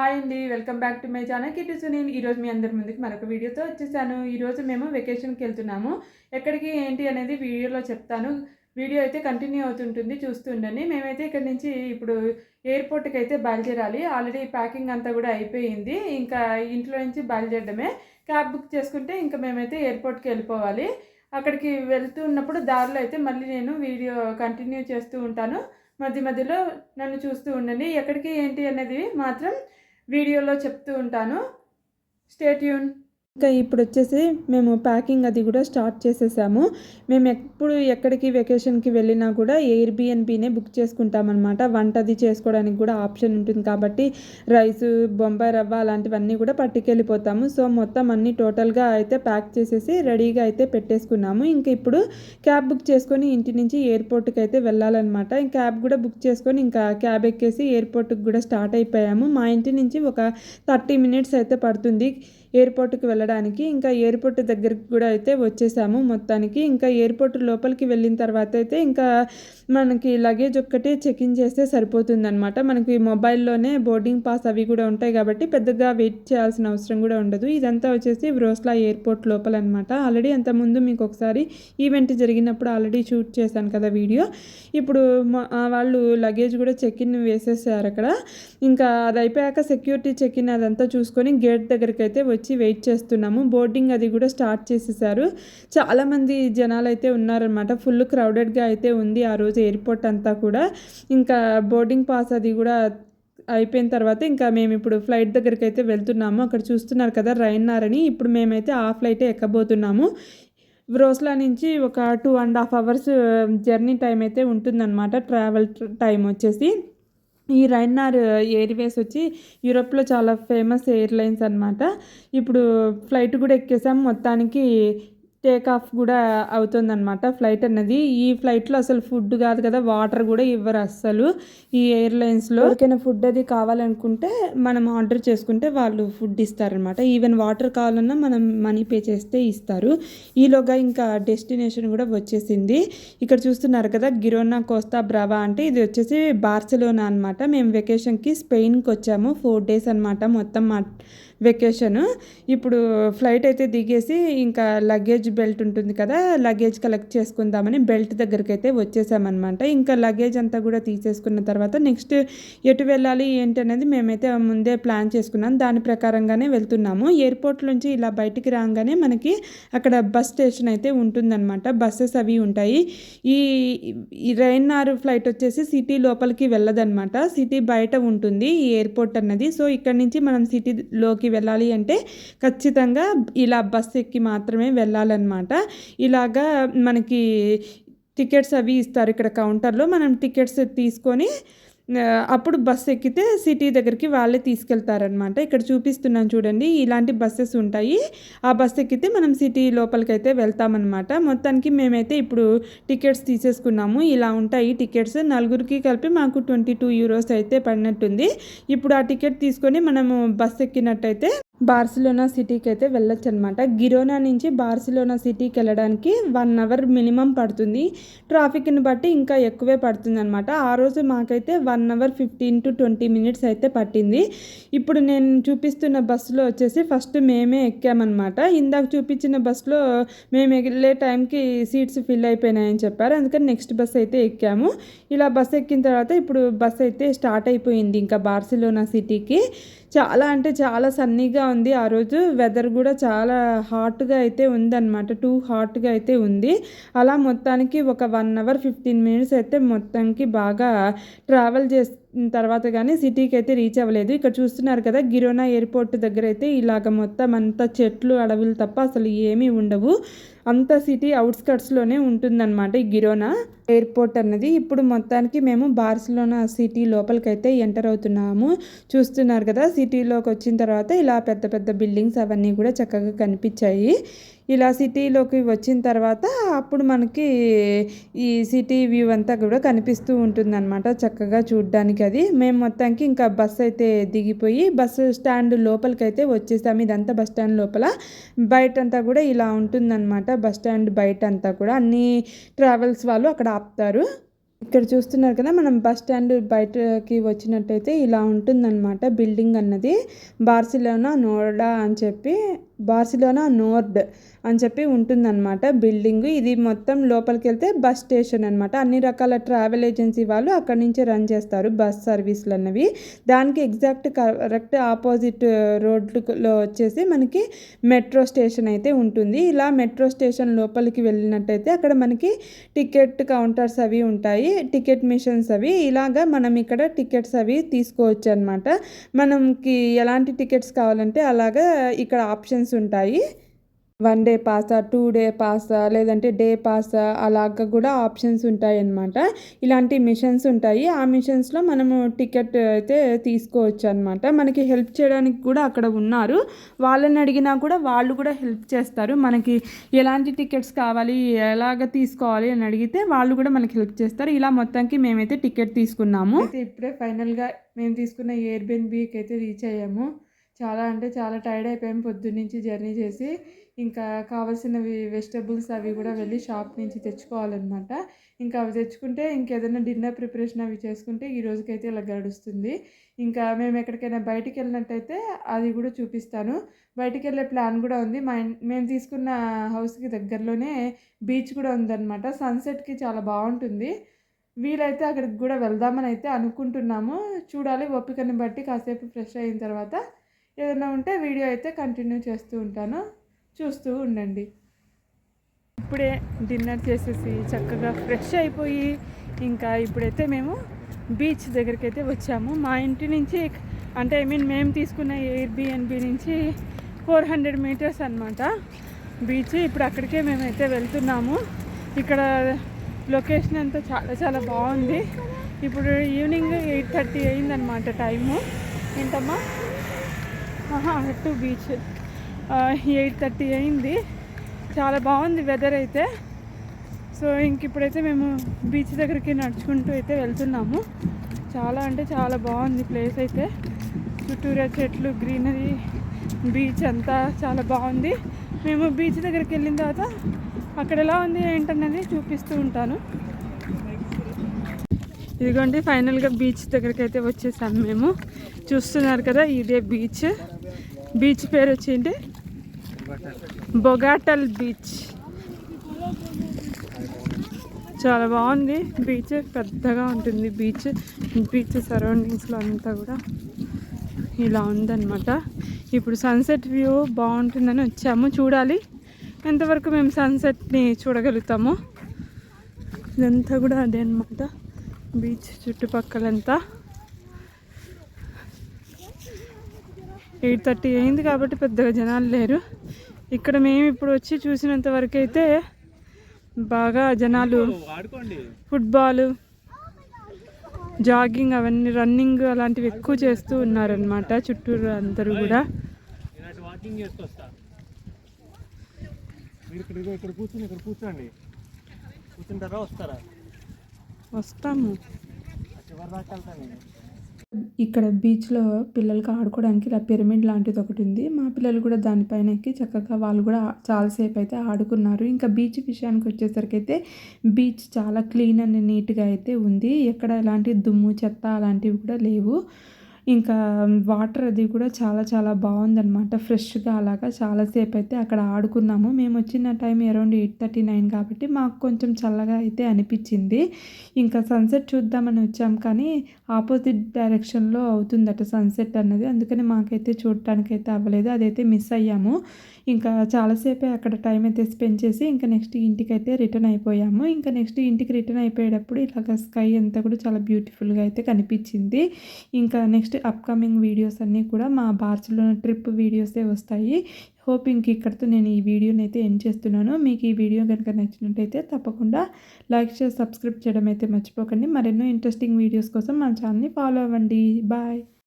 Hi అండి, welcome back to my channel kitty Sunil. ఈరోజు మీ అందరి ముందుకు మరొక వీడియోతో వచ్చేసాను. ఈరోజు మేము వెకేషన్కి వెళ్తున్నాము. ఎక్కడికి ఏంటి అనేది వీడియోలో చెప్తాను. వీడియో అయితే కంటిన్యూ అవుతుంటుంది, చూస్తూ ఉండండి. మేమైతే ఇక్కడ నుంచి ఇప్పుడు ఎయిర్పోర్ట్కి అయితే బయలుదేరాలి. ఆల్రెడీ ప్యాకింగ్ అంతా కూడా అయిపోయింది. ఇంకా ఇంట్లో నుంచి బయలుదేరడమే. క్యాబ్ బుక్ చేసుకుంటే ఇంకా మేమైతే ఎయిర్పోర్ట్కి వెళ్ళిపోవాలి. అక్కడికి వెళ్తూ ఉన్నప్పుడు దారిలో అయితే మళ్ళీ నేను వీడియో కంటిన్యూ చేస్తూ ఉంటాను. మధ్య మధ్యలో నన్ను చూస్తూ ఉండండి. ఎక్కడికి ఏంటి అనేది మాత్రం వీడియోలో చెప్తూ ఉంటాను. Stay tune. ఇంకా ఇప్పుడు వచ్చేసి మేము ప్యాకింగ్ అది కూడా స్టార్ట్ చేసేసాము. మేము ఎప్పుడు ఎక్కడికి వెకేషన్కి వెళ్ళినా కూడా ఎయిర్బిఎన్బీనే బుక్ చేసుకుంటామన్నమాట. వంట అది చేసుకోవడానికి కూడా ఆప్షన్ ఉంటుంది కాబట్టి రైసు, బొంబాయి రవ్వ అలాంటివన్నీ కూడా పట్టుకెళ్ళిపోతాము. సో మొత్తం అన్నీ టోటల్గా అయితే ప్యాక్ చేసేసి రెడీగా అయితే పెట్టేసుకున్నాము. ఇంకా ఇప్పుడు క్యాబ్ బుక్ చేసుకొని ఇంటి నుంచి ఎయిర్పోర్ట్కి అయితే వెళ్ళాలన్నమాట. క్యాబ్ కూడా బుక్ చేసుకొని ఇంకా క్యాబ్ ఎక్కేసి ఎయిర్పోర్ట్కి కూడా స్టార్ట్ అయిపోయాము. మా ఇంటి నుంచి ఒక 30 మినిట్స్ అయితే పడుతుంది ఎయిర్పోర్ట్కి వెళ్ళడానికి. ఇంకా ఎయిర్పోర్ట్ దగ్గరికి కూడా అయితే వచ్చేసాము మొత్తానికి. ఇంకా ఎయిర్పోర్ట్ లోపలికి వెళ్ళిన తర్వాత అయితే ఇంకా మనకి లగేజ్ ఒక్కటే చెక్ ఇన్ చేస్తే సరిపోతుందన్నమాట. మనకి మొబైల్లోనే బోర్డింగ్ పాస్ అవి కూడా ఉంటాయి కాబట్టి పెద్దగా వెయిట్ చేయాల్సిన అవసరం కూడా ఉండదు. ఇదంతా వచ్చేసి వ్రోస్లా ఎయిర్పోర్ట్ లోపల అనమాట. ఆల్రెడీ అంతకుముందు మీకు ఒకసారి ఈవెంట్ జరిగినప్పుడు ఆల్రెడీ షూట్ చేశాను కదా వీడియో. ఇప్పుడు వాళ్ళు లగేజ్ కూడా చెక్ ఇన్ వేసేసారు అక్కడ. ఇంకా అది అయిపోయాక సెక్యూరిటీ చెక్ ఇన్ అదంతా చూసుకొని గేట్ దగ్గరికి అయితే వచ్చి వెయిట్ చేస్తున్నాము. బోర్డింగ్ అది కూడా స్టార్ట్ చేసేసారు. చాలామంది జనాలు అయితే ఉన్నారనమాట. ఫుల్ క్రౌడెడ్గా అయితే ఉంది ఆ రోజు ఎయిర్పోర్ట్ అంతా కూడా. ఇంకా బోర్డింగ్ పాస్ అది కూడా అయిపోయిన తర్వాత ఇంకా మేము ఇప్పుడు ఫ్లైట్ దగ్గరికి అయితే వెళ్తున్నాము. అక్కడ చూస్తున్నారు కదా రైనార్ అని. ఇప్పుడు మేమైతే ఆ ఫ్లైటే ఎక్కబోతున్నాము. వ్రోస్లా నుంచి ఒక 2.5 అవర్స్ జర్నీ టైం అయితే ఉంటుందన్నమాట. ట్రావెల్ టైం వచ్చేసి ఈ రైనార్ ఎయిర్వేస్ వచ్చి యూరోప్లో చాలా ఫేమస్ ఎయిర్లైన్స్ అనమాట. ఇప్పుడు ఫ్లైట్ కూడా ఎక్కేసాం. మొత్తానికి టేక్ ఆఫ్ కూడా అవుతుందన్నమాట ఫ్లైట్ అన్నది. ఈ ఫ్లైట్లో అసలు ఫుడ్ కాదు కదా, వాటర్ కూడా ఇవ్వరు అస్సలు. ఈ ఎయిర్లైన్స్లో ఎవరికైనా ఫుడ్ అది కావాలనుకుంటే మనం ఆర్డర్ చేసుకుంటే వాళ్ళు ఫుడ్ ఇస్తారనమాట. ఈవెన్ వాటర్ కావాలన్నా మనం మనీ పే చేస్తే ఇస్తారు. ఈలోగా ఇంకా డెస్టినేషన్ కూడా వచ్చేసింది. ఇక్కడ చూస్తున్నారు కదా గిరోనా కోస్తా బ్రావా అంటే ఇది వచ్చేసి బార్సిలోనా అనమాట. మేము వెకేషన్కి స్పెయిన్కి వచ్చాము. 4 days అనమాట మొత్తం మా వెకేషను. ఇప్పుడు ఫ్లైట్ అయితే దిగేసి ఇంకా లగేజ్ బెల్ట్ ఉంటుంది కదా, లగేజ్ కలెక్ట్ చేసుకుందామని బెల్ట్ దగ్గరికి అయితే వచ్చేసామన్నమాట. ఇంకా లగేజ్ అంతా కూడా తీసేసుకున్న తర్వాత నెక్స్ట్ ఎటు వెళ్ళాలి ఏంటి అనేది మేమైతే ముందే ప్లాన్ చేసుకున్నాం. దాని ప్రకారంగానే వెళ్తున్నాము. ఎయిర్పోర్ట్ నుంచి ఇలా బయటికి రాగానే మనకి అక్కడ బస్ స్టేషన్ అయితే ఉంటుందన్నమాట. బస్సెస్ అవి ఉంటాయి. ఈ రైనార్ ఫ్లైట్ వచ్చేసి సిటీ లోపలికి వెళ్ళదన్నమాట. సిటీ బయట ఉంటుంది ఈ ఎయిర్పోర్ట్ అన్నది. సో ఇక్కడ నుంచి మనం సిటీలోకి వెళ్ళాలి అంటే ఖచ్చితంగా ఇలా బస్ ఎక్కి మాత్రమే వెళ్ళాలన్నమాట. ఇలాగా మనకి టికెట్స్ అవి ఇస్తారు ఇక్కడ కౌంటర్లో. మనం టికెట్స్ తీసుకొని అప్పుడు బస్సు ఎక్కితే సిటీ దగ్గరికి వాళ్ళే తీసుకెళ్తారనమాట. ఇక్కడ చూపిస్తున్నాను చూడండి, ఇలాంటి బస్సెస్ ఉంటాయి. ఆ బస్సు ఎక్కితే మనం సిటీ లోపలికి అయితే వెళ్తామన్నమాట. మొత్తానికి మేమైతే ఇప్పుడు టికెట్స్ తీసేసుకున్నాము. ఇలా ఉంటాయి టికెట్స్. నలుగురికి కలిపి మాకు 22 euros అయితే పడినట్టుంది. ఇప్పుడు ఆ టికెట్ తీసుకొని మనము బస్సు ఎక్కినట్టయితే బార్సిలోనా సిటీకి అయితే వెళ్ళొచ్చు అనమాట. గిరోనా నుంచి బార్సిలోనా సిటీకి వెళ్ళడానికి 1 hour మినిమం పడుతుంది. ట్రాఫిక్ని బట్టి ఇంకా ఎక్కువే పడుతుంది అనమాట. ఆ రోజు మాకైతే 1 hour 15 to 20 minutes అయితే పట్టింది. ఇప్పుడు నేను చూపిస్తున్న బస్సులో వచ్చేసి ఫస్ట్ మేమే ఎక్కామన్నమాట. ఇందాక చూపించిన బస్సులో మేము వెళ్ళే టైంకి సీట్స్ ఫిల్ అయిపోయినాయని చెప్పారు. అందుకని నెక్స్ట్ బస్ అయితే ఎక్కాము. ఇలా బస్ ఎక్కిన తర్వాత ఇప్పుడు బస్ అయితే స్టార్ట్ అయిపోయింది ఇంకా బార్సిలోనా సిటీకి. చాలా అంటే చాలా సన్నీగా ఉంది. ఆ రోజు వెదర్ కూడా చాలా హాట్గా అయితే ఉందన్నమాట. టూ హాట్గా అయితే ఉంది. అలా మొత్తానికి ఒక 1 hour 15 minutes అయితే మొత్తానికి బాగా ట్రావెల్ చేసిన తర్వాత కానీ సిటీకి అయితే రీచ్ అవ్వలేదు. ఇక్కడ చూస్తున్నారు కదా గిరోనా ఎయిర్పోర్ట్ దగ్గర అయితే ఇలాగ మొత్తం అంతా చెట్లు అడవులు తప్ప అసలు ఏమీ ఉండవు. అంత సిటీ అవుట్స్కట్స్లోనే ఉంటుందన్నమాట ఈ గిరోనా ఎయిర్పోర్ట్ అన్నది. ఇప్పుడు మొత్తానికి మేము బార్సిలోనా సిటీ లోపలికైతే ఎంటర్ అవుతున్నాము. చూస్తున్నారు కదా సిటీలోకి వచ్చిన తర్వాత ఇలా పెద్ద పెద్ద బిల్డింగ్స్ అవన్నీ కూడా చక్కగా కనిపించాయి. ఇలా సిటీలోకి వచ్చిన తర్వాత అప్పుడు మనకి ఈ సిటీ వ్యూ అంతా కూడా కనిపిస్తూ ఉంటుందన్నమాట చక్కగా చూడ్డానికి. అది మేము మొత్తానికి ఇంకా బస్సు అయితే దిగిపోయి బస్సు స్టాండ్ లోపలికైతే వచ్చేసాము. ఇదంతా బస్ స్టాండ్ లోపల. బయట అంతా కూడా ఇలా ఉంటుందన్నమాట. బస్ స్టాండ్ బయట అంతా కూడా అన్ని ట్రావెల్స్ వాళ్ళు అక్కడ ఆపుతారు. ఇక్కడ చూస్తున్నారు కదా, మనం బస్ స్టాండ్ బయటకి వచ్చినట్టయితే ఇలా ఉంటుందన్నమాట బిల్డింగ్ అన్నది. బార్సిలోనా నోర్డా అని చెప్పి, బార్సిలోనా నోర్డ్ అని చెప్పి ఉంటుందన్నమాట బిల్డింగ్. ఇది మొత్తం లోపలికి వెళ్తే బస్ స్టేషన్ అనమాట. అన్ని రకాల ట్రావెల్ ఏజెన్సీ వాళ్ళు అక్కడి నుంచే రన్ చేస్తారు బస్ సర్వీసులు అన్నవి. దానికి ఎగ్జాక్ట్ కరెక్ట్ ఆపోజిట్ రోడ్లో వచ్చేసి మనకి మెట్రో స్టేషన్ అయితే ఉంటుంది. ఇలా మెట్రో స్టేషన్ లోపలికి వెళ్ళినట్టయితే అక్కడ మనకి టికెట్ కౌంటర్స్ అవి ఉంటాయి, టికెట్ మిషన్స్ అవి. ఇలాగా మనం ఇక్కడ టికెట్స్ అవి తీసుకోవచ్చు అనమాట. మనకి ఎలాంటి టికెట్స్ కావాలంటే అలాగా ఇక్కడ ఆప్షన్స్ ఉంటాయి. 1 డే పాసా, 2 డే పాసా, లేదంటే డే పాసా, అలాగా కూడా ఆప్షన్స్ ఉంటాయి అన్నమాట. ఇలాంటి మిషన్స్ ఉంటాయి. ఆ మిషన్స్లో మనము టికెట్ అయితే తీసుకోవచ్చు అనమాట. మనకి హెల్ప్ చేయడానికి కూడా అక్కడ ఉన్నారు. వాళ్ళని అడిగినా కూడా వాళ్ళు కూడా హెల్ప్ చేస్తారు. మనకి ఎలాంటి టికెట్స్ కావాలి, ఎలాగ తీసుకోవాలి అని అడిగితే వాళ్ళు కూడా మనకి హెల్ప్ చేస్తారు. ఇలా మొత్తానికి మేమైతే టికెట్ తీసుకున్నాము. అయితే ఇప్పుడే ఫైనల్గా మేము తీసుకున్న ఎయిర్బిఎన్బికి అయితే రీచ్ అయ్యాము. చాలా అంటే చాలా టైర్డ్ అయిపోయాము పొద్దున్నుంచి జర్నీ చేసి. ఇంకా కావాల్సినవి వెజిటబుల్స్ అవి కూడా వెళ్ళి షాప్ నుంచి తెచ్చుకోవాలన్నమాట. ఇంకా అవి తెచ్చుకుంటే ఇంకేదైనా డిన్నర్ ప్రిపరేషన్ అవి చేసుకుంటే ఈ రోజుకైతే ఇలా గడుస్తుంది. ఇంకా మేము ఎక్కడికైనా బయటికి వెళ్ళినట్టయితే అది కూడా చూపిస్తాను. బయటికి వెళ్ళే ప్లాన్ కూడా ఉంది. మేము తీసుకున్న హౌస్కి దగ్గరలోనే బీచ్ కూడా ఉందన్నమాట. సన్సెట్కి చాలా బాగుంటుంది. వీలైతే అక్కడికి కూడా వెళ్దామని అయితే అనుకుంటున్నాము. చూడాలి, ఓపికని బట్టి కాసేపు ఫ్రెష్ అయిన తర్వాత ఏదైనా ఉంటే వీడియో అయితే కంటిన్యూ చేస్తూ ఉంటాను, చూస్తూ ఉండండి. ఇప్పుడే డిన్నర్ చేసేసి చక్కగా ఫ్రెష్ అయిపోయి ఇంకా ఇప్పుడైతే మేము బీచ్ దగ్గరికి అయితే వచ్చాము. మా ఇంటి నుంచి అంటే మేము తీసుకున్న ఎయిర్బిఎన్బి నుంచి 400 మీటర్స్ అనమాట బీచ్. ఇప్పుడు అక్కడికే మేమైతే వెళ్తున్నాము. ఇక్కడ లొకేషన్ అంతా చాలా చాలా బాగుంది. ఇప్పుడు ఈవినింగ్ 8:30 అయిందనమాట టైము. ఏంటమ్మా టు బీచ్ 8:30 అయింది. చాలా బాగుంది వెదర్ అయితే. సో ఇంక ఇప్పుడైతే మేము బీచ్ దగ్గరికి నడుచుకుంటూ అయితే వెళ్తున్నాము. చాలా అంటే చాలా బాగుంది ప్లేస్ అయితే. చుట్టూరా చెట్లు, గ్రీనరీ, బీచ్ అంతా చాలా బాగుంది. మేము బీచ్ దగ్గరికి వెళ్ళిన తర్వాత అక్కడ ఎలా ఉంది ఏంటన్నది చూపిస్తూ ఉంటాను. ఇదిగోండి ఫైనల్గా బీచ్ దగ్గరికి అయితే వచ్చేసాము మేము. చూస్తున్నారు కదా, ఇదే బీచ్. బీచ్ పేరు వచ్చేంటి బొగాటల్ బీచ్. చాలా బాగుంది బీచ్, పెద్దగా ఉంటుంది బీచ్. బీచ్ సరౌండింగ్స్లో అంతా కూడా ఇలా ఉందన్నమాట. ఇప్పుడు సన్సెట్ వ్యూ బాగుంటుందని వచ్చాము. చూడాలి ఎంతవరకు మేము సన్సెట్ని చూడగలుగుతాము. ఇదంతా కూడా అదే అన్నమాట బీచ్ చుట్టుపక్కలంతా. 8:30 అయింది కాబట్టి పెద్దగా జనాలు లేరు. ఇక్కడ మేము ఇప్పుడు వచ్చి చూసినంత వరకు అయితే బాగా జనాలు ఫుట్బాల్, జాగింగ్, అవన్నీ రన్నింగ్ అలాంటివి ఎక్కువ చేస్తూ ఉన్నారనమాట చుట్టూరు అందరూ కూడా. వస్తాము. ఇక్కడ బీచ్లో పిల్లలకి ఆడుకోవడానికి ఇలా పిరమిడ్ లాంటిది ఒకటి ఉంది. మా పిల్లలు కూడా దానిపైన ఎక్కి చక్కగా వాళ్ళు కూడా చాలాసేపు అయితే ఆడుకున్నారు. ఇంకా బీచ్ విషయానికి వచ్చేసరికి అయితే బీచ్ చాలా క్లీన్ అండ్ నీట్గా అయితే ఉంది. ఎక్కడ ఎలాంటి దుమ్ము, చెత్త అలాంటివి కూడా లేవు. ఇంకా వాటర్ అది కూడా చాలా చాలా బాగుందన్నమాట. ఫ్రెష్గా అలాగా చాలాసేపు అయితే అక్కడ ఆడుకున్నాము. మేము వచ్చిన టైం అరౌండ్ 8:39 కాబట్టి మాకు కొంచెం చల్లగా అయితే అనిపించింది. ఇంకా సన్సెట్ చూద్దామని వచ్చాం కానీ ఆపోజిట్ డైరెక్షన్లో అవుతుందట సన్సెట్ అన్నది. అందుకని మాకైతే చూడటానికైతే అవ్వలేదు, అదైతే మిస్ అయ్యాము. ఇంకా చాలాసేపే అక్కడ టైం అయితే స్పెండ్ చేసి ఇంకా నెక్స్ట్ ఇంటికైతే రిటర్న్ అయిపోయాము. ఇంకా నెక్స్ట్ ఇంటికి రిటర్న్ అయిపోయేటప్పుడు ఇలాగ స్కై అంతా కూడా చాలా బ్యూటిఫుల్గా అయితే కనిపించింది. ఇంకా నెక్స్ట్ అప్కమింగ్ వీడియోస్ అన్నీ కూడా మా బార్సిలోనా ట్రిప్ వీడియోసే వస్తాయి. హోప్ ఇంక ఇక్కడితో నేను ఈ వీడియోని అయితే ఎండ్ చేస్తున్నాను. మీకు ఈ వీడియో కనుక నచ్చినట్టయితే తప్పకుండా లైక్ చేసి సబ్స్క్రైబ్ చేయడం అయితే మర్చిపోకండి. మరెన్నో ఇంట్రెస్టింగ్ వీడియోస్ కోసం మన ఛానల్ని ఫాలో అవ్వండి. బాయ్.